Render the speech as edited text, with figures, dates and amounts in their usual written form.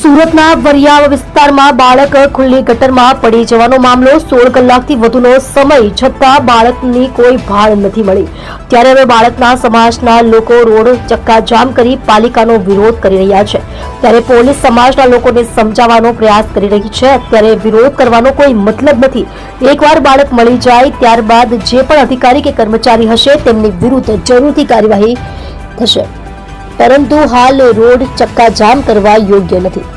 સુરતના વરિયાવ વિસ્તારમાં બાળક ખુલ્લી ગટરમાં પડી જવાનો મામલો 16 કલાકથી વધુનો સમય છતાં બાળકની કોઈ ભાળ નથી મળી। ત્યારે હવે બાળકના સમાજના લોકો રોડ ચક્કાજામ કરી પાલિકાનો વિરોધ કરી રહ્યા છે। ત્યારે પોલીસ સમાજના લોકોને સમજાવવાનો પ્રયાસ કરી રહી છે। અત્યારે વિરોધ કરવાનો કોઈ મતલબ નથી। એકવાર બાળક મળી જાય ત્યારબાદ જે પણ અધિકારી કે કર્મચારી હશે તેમની વિરુદ્ધ જરૂરથી કાર્યવાહી થશે, પરંતુ હાલ રોડ ચક્કાજામ કરવા યોગ્ય નથી।